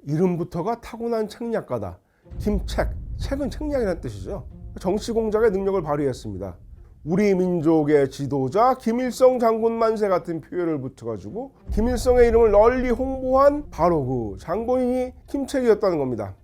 이름부터가 타고난 책략가다. 김책, 책은 책략이라는 뜻이죠. 정치공작의 능력을 발휘했습니다. 우리 민족의 지도자 김일성 장군 만세 같은 표현을 붙여가지고 김일성의 이름을 널리 홍보한 바로 그 장본인이 김책이었다는 겁니다.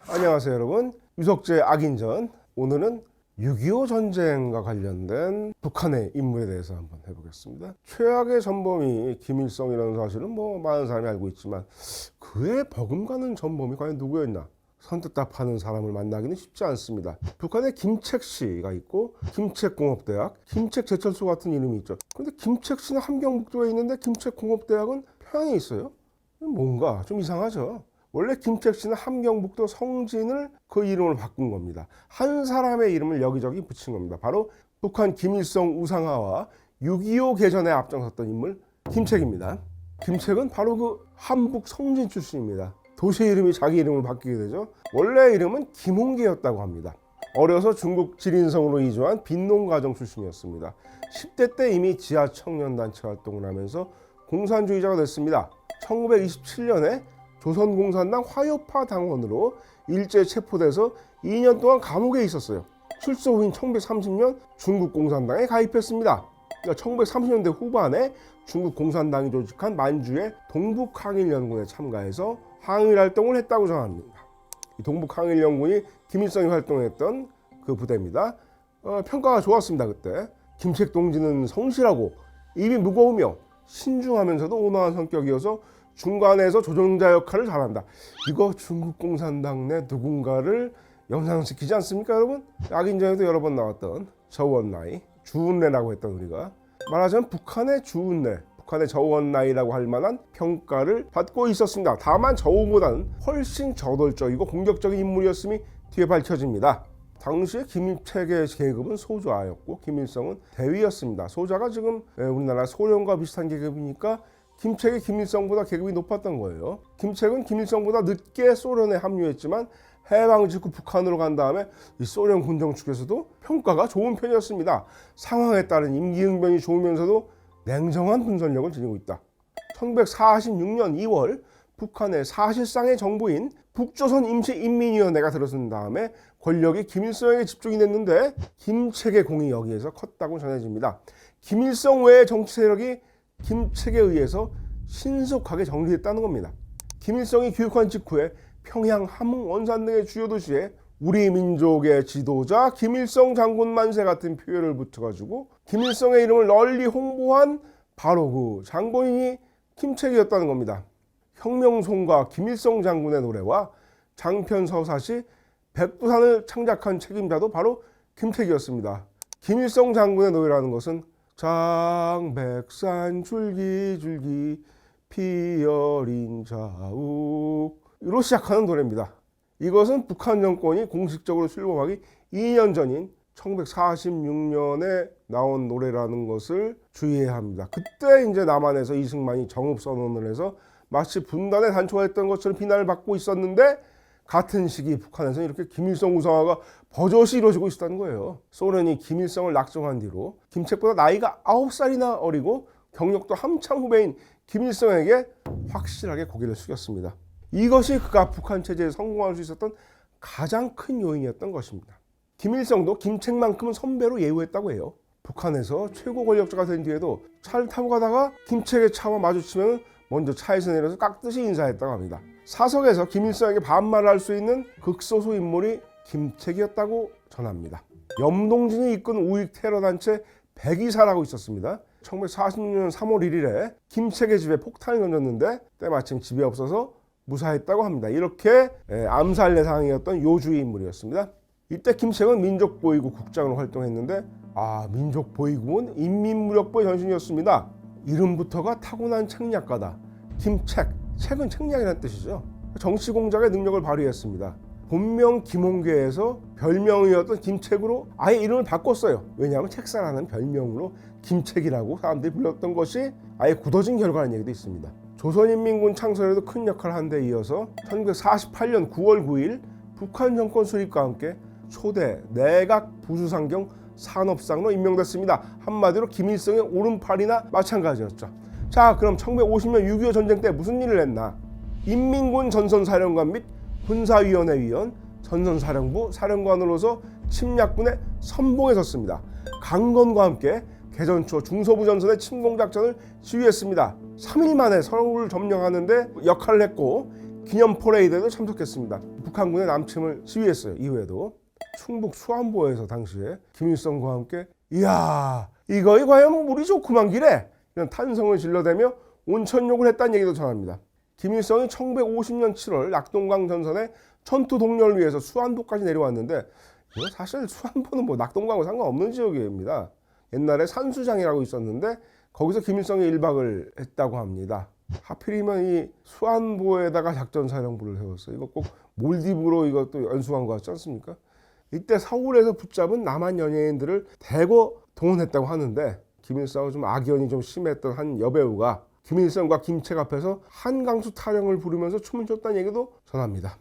안녕하세요 여러분, 유석재의 악인전. 오늘은 6.25 전쟁과 관련된 북한의 인물에 대해서 한번 해보겠습니다. 최악의 전범이 김일성이라는 사실은 많은 사람이 알고 있지만 그의 버금가는 전범이 과연 누구였나? 선뜻답하는 사람을 만나기는 쉽지 않습니다. 북한에 김책 씨가 있고 김책공업대학, 김책제철소 같은 이름이 있죠. 그런데 김책 씨는 함경북도에 있는데 김책공업대학은 평양에 있어요. 뭔가 좀 이상하죠. 원래 김책 씨는 함경북도 성진을 그 이름을 바꾼 겁니다. 한 사람의 이름을 여기저기 붙인 겁니다. 바로 북한 김일성 우상화와 6.25 개전에 앞장섰던 인물 김책입니다. 김책은 바로 그 함북 성진 출신입니다. 도시 이름이 자기 이름을 바뀌게 되죠. 원래 이름은 김홍계였다고 합니다. 어려서 중국 지린성으로 이주한 빈농가정 출신이었습니다. 10대 때 이미 지하 청년단체 활동을 하면서 공산주의자가 됐습니다. 1927년에 조선공산당 화요파 당원으로 일제 체포돼서 2년 동안 감옥에 있었어요. 출소 후인 1930년 중국 공산당에 가입했습니다. 그러니까 1930년대 후반에 중국 공산당이 조직한 만주의 동북항일연군에 참가해서 항일활동을 했다고 전합니다. 이 동북항일연군이 김일성이 활동했던 그 부대입니다. 평가가 좋았습니다. 그때 김책 동지는 성실하고 입이 무거우며 신중하면서도 온화한 성격이어서 중간에서 조종자 역할을 잘한다. 이거 중국 공산당 내 누군가를 연상시키지 않습니까 여러분? 악인전에도 여러 번 나왔던 저원나이, 주은래라고 했던 우리가 말하자면 북한의 주은래, 북한의 저원나이라고 할 만한 평가를 받고 있었습니다. 다만 저우보다는 훨씬 저돌적이고 공격적인 인물이었음이 뒤에 밝혀집니다. 당시에 김책의 계급은 소좌였고 김일성은 대위였습니다. 소좌가 지금 우리나라 소련과 비슷한 계급이니까 김책이 김일성보다 계급이 높았던 거예요. 김책은 김일성보다 늦게 소련에 합류했지만 해방 직후 북한으로 간 다음에 이 소련 군정 측에서도 평가가 좋은 편이었습니다. 상황에 따른 임기응변이 좋으면서도 냉정한 분석력을 지니고 있다. 1946년 2월 북한의 사실상의 정부인 북조선 임시인민위원회가 들어선 다음에 권력이 김일성에게 집중이 됐는데 김책의 공이 여기에서 컸다고 전해집니다. 김일성 외의 정치 세력이 김책에 의해서 신속하게 정리됐다는 겁니다. 김일성이 귀국한 직후에 평양, 함흥, 원산 등의 주요 도시에 우리 민족의 지도자 김일성 장군 만세 같은 표현을 붙여가지고 김일성의 이름을 널리 홍보한 바로 그 장본인이 김책이었다는 겁니다. 혁명송가 김일성 장군의 노래와 장편서사시 백두산을 창작한 책임자도 바로 김책이었습니다. 김일성 장군의 노래라는 것은 장백산 줄기줄기 피어린 자욱으로 시작하는 노래입니다. 이것은 북한 정권이 공식적으로 출범하기 2년 전인 1946년에 나온 노래라는 것을 주의해야 합니다. 그때 이제 남한에서 이승만이 정읍선언을 해서 마치 분단의 단초가 했던 것처럼 비난을 받고 있었는데 같은 시기 북한에서는 이렇게 김일성 우상화가 버젓이 이루어지고 있었다는 거예요. 소련이 김일성을 낙점한 뒤로 김책보다 나이가 9살이나 어리고 경력도 한참 후배인 김일성에게 확실하게 고개를 숙였습니다. 이것이 그가 북한 체제에 성공할 수 있었던 가장 큰 요인이었던 것입니다. 김일성도 김책만큼은 선배로 예우했다고 해요. 북한에서 최고 권력자가 된 뒤에도 차를 타고 가다가 김책의 차와 마주치면 먼저 차에서 내려서 깍듯이 인사했다고 합니다. 사석에서 김일성에게 반말을 할 수 있는 극소수 인물이 김책이었다고 전합니다. 염동진이 이끈 우익 테러 단체 백이사라고 있었습니다. 1946년 3월 1일에 김책의 집에 폭탄을 던졌는데 때마침 집에 없어서 무사했다고 합니다. 이렇게 암살 대상이었던 요주의 인물이었습니다. 이때 김책은 민족보위국 국장으로 활동했는데 민족보위국은 인민무력부의 전신이었습니다. 이름부터가 타고난 책략가다. 김책, 책은 책략이라는 뜻이죠. 정치공작의 능력을 발휘했습니다. 본명 김홍계에서 별명이었던 김책으로 아예 이름을 바꿨어요. 왜냐하면 책사라는 별명으로 김책이라고 사람들이 불렀던 것이 아예 굳어진 결과라는 얘기도 있습니다. 조선인민군 창설에도 큰 역할을 한 데 이어서 1948년 9월 9일 북한 정권 수립과 함께 초대 내각 부수상경 산업상으로 임명됐습니다. 한마디로 김일성의 오른팔이나 마찬가지였죠. 자, 그럼 1950년 6.25 전쟁 때 무슨 일을 했나? 인민군 전선사령관 및 군사위원회 위원, 전선사령부 사령관으로서 침략군의 선봉에 섰습니다. 강건과 함께 개전 초 중서부 전선의 침공작전을 지휘했습니다. 3일 만에 서울을 점령하는 데 역할을 했고 기념 퍼레이드에도 참석했습니다. 북한군의 남침을 지휘했어요. 이후에도 충북 수안보에서 당시에 김일성과 함께 이야 이거이 과연 물이 좋구만 기래 이런 탄성을 질러대며 온천욕을 했다는 얘기도 전합니다. 김일성이 1950년 7월 낙동강 전선에 전투 동료를 위해서 수안보까지 내려왔는데 이거 사실 수안보는 뭐 낙동강과 상관없는 지역입니다. 옛날에 산수장이라고 있었는데 거기서 김일성이 1박을 했다고 합니다. 하필이면 이 수안보에다가 작전사령부를 세웠어요. 이거 꼭 몰디브로 이것도 연수한 것 같지 않습니까? 이때 서울에서 붙잡은 남한 연예인들을 대거 동원했다고 하는데 김일성은 좀 악연이 좀 심했던 한 여배우가 김일성과 김책 앞에서 한강수 타령을 부르면서 춤을 췄다는 얘기도 전합니다.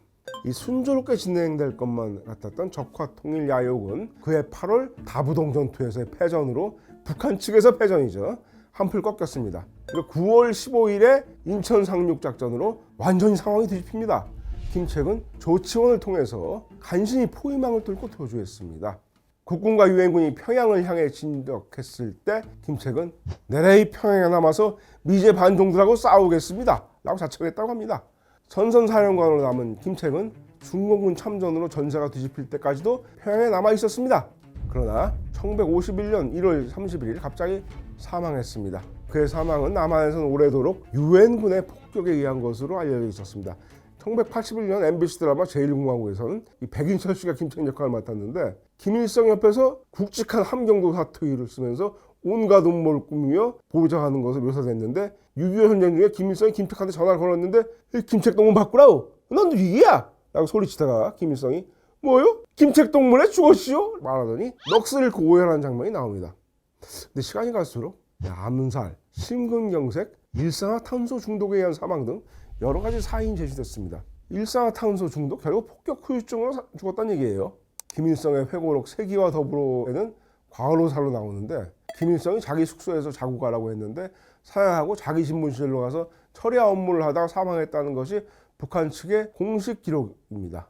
이 순조롭게 진행될 것만 같았던 적화 통일 야욕은 그해 8월 다부동 전투에서의 패전으로 북한 측에서 패전이죠. 한풀 꺾였습니다. 그리고 9월 15일에 인천 상륙 작전으로 완전히 상황이 뒤집힙니다. 김책은 조치원을 통해서 간신히 포위망을 뚫고 도주했습니다. 국군과 유엔군이 평양을 향해 진격했을 때 김책은 내래이 평양에 남아서 미제 반종들하고 싸우겠습니다 라고 자청했다고 합니다. 전선사령관으로 남은 김책은 중공군 참전으로 전세가 뒤집힐 때까지도 평양에 남아 있었습니다. 그러나 1951년 1월 31일 갑자기 사망했습니다. 그의 사망은 남한에서는 오래도록 유엔군의 폭격에 의한 것으로 알려져 있었습니다. 1981년 MBC 드라마 제1공화국에서는 백인철 씨가 김책 역할을 맡았는데 김일성 옆에서 굵직한 함경도 사투리를 쓰면서 온갖 음모를 꾸미며 보좌하는 것을 묘사됐는데 6.25 전쟁 중에 김일성이 김책한테 전화를 걸었는데 김책 동문 바꾸라고 넌 누구야? 라고 소리치다가 김일성이 뭐요? 김책 동문에 죽었시오? 말하더니 넋을 잃고 오열하는 장면이 나옵니다. 근데 시간이 갈수록 암살, 심근경색, 일산화탄소 중독에 의한 사망 등 여러 가지 사인이 제시됐습니다. 일산화탄소 중독 결국 폭격 후유증으로 죽었다는 얘기예요. 김일성의 회고록 세기와 더불어에는 과로사로 나오는데 김일성이 자기 숙소에서 자고 가라고 했는데 사양하고 자기 신문실로 가서 철야 업무를 하다가 사망했다는 것이 북한 측의 공식 기록입니다.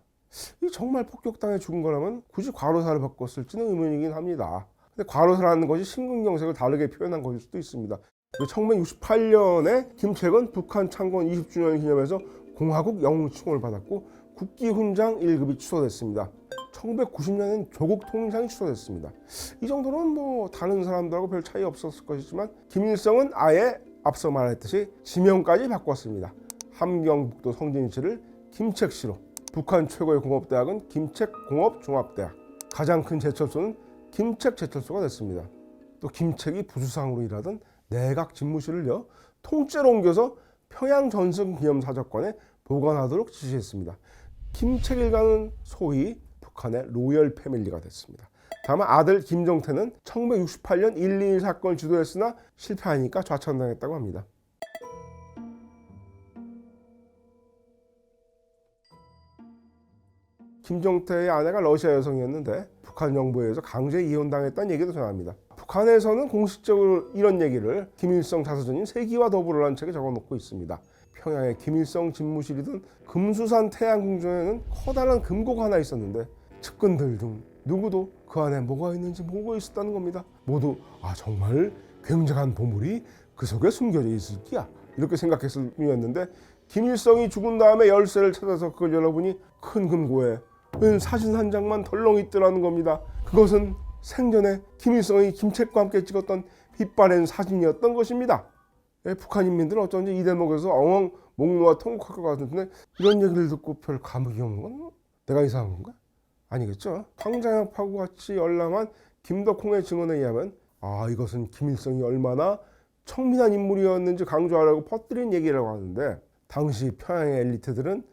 이 정말 폭격당해 죽은 거라면 굳이 과로사를 바꿨을지는 의문이긴 합니다. 근데 과로사라는 것이 심근경색을 다르게 표현한 것일 수도 있습니다. 1968년에 김책은 북한 창건 20주년 기념해서 공화국 영웅칭호를 받았고 국기훈장 1급이 취소됐습니다. 1990년에는 조국 통일상이 취소됐습니다. 이 정도는 뭐 다른 사람들하고 별 차이 없었을 것이지만 김일성은 아예 앞서 말했듯이 지명까지 바꿨습니다. 함경북도 성진시를 김책시로, 북한 최고의 공업대학은 김책공업종합대학, 가장 큰 제철소는 김책제철소가 됐습니다. 또 김책이 부수상으로 일하던 내각 집무실을요 통째로 옮겨서 평양 전승 기념사적관에 보관하도록 지시했습니다. 김책 일가는 소위 북한의 로열 패밀리가 됐습니다. 다만 아들 김정태는 1968년 1.21 사건을 주도했으나 실패하니까 좌천당했다고 합니다. 김정태의 아내가 러시아 여성이었는데 북한 정부에 의해서 강제 이혼당했다는 얘기도 전합니다. 북한에서는 공식적으로 이런 얘기를 김일성 자서전인 세기와 더불어라는 책에 적어놓고 있습니다. 평양에 김일성 집무실이든 금수산 태양궁전에는 커다란 금고가 하나 있었는데 측근들 중 누구도 그 안에 뭐가 있는지 모르고 있었다는 겁니다. 모두 정말 굉장한 보물이 그 속에 숨겨져 있을 기야 이렇게 생각했을 뿐이었는데 김일성이 죽은 다음에 열쇠를 찾아서 그걸 열어보니 큰 금고에 웬 사진 한 장만 덜렁 있더라는 겁니다. 그것은 생전에 김일성이 김책과 함께 찍었던 빛바랜 사진이었던 것입니다. 북한 인민들은 어쩐지 이 대목에서 엉엉 목 놓아 통곡할 것 같은데 이런 얘기를 듣고 별 감흥이 없는 건 내가 이상한 건가? 아니겠죠. 황장엽하고 같이 열람한 김덕홍의 증언에 의하면 이것은 김일성이 얼마나 청민한 인물이었는지 강조하려고 퍼뜨린 얘기라고 하는데 당시 평양의 엘리트들은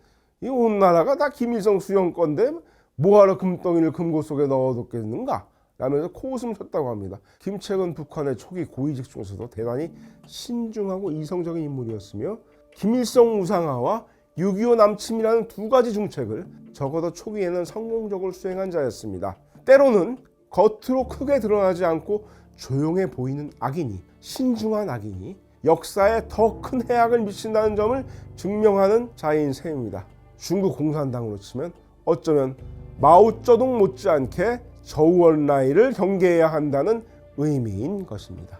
이 온 나라가 다 김일성 수용건데 뭐하러 금덩이를 금고 속에 넣어뒀겠는가? 라면서 코웃음 쳤다고 합니다. 김책은 북한의 초기 고위직 중에서도 대단히 신중하고 이성적인 인물이었으며 김일성 우상화와 6.25 남침이라는 두 가지 중책을 적어도 초기에는 성공적으로 수행한 자였습니다. 때로는 겉으로 크게 드러나지 않고 조용해 보이는 악인이, 신중한 악인이 역사에 더 큰 해악을 미친다는 점을 증명하는 자인 셈입니다. 중국 공산당으로 치면 어쩌면 마오쩌둥 못지않게 저우얼라이를 경계해야 한다는 의미인 것입니다.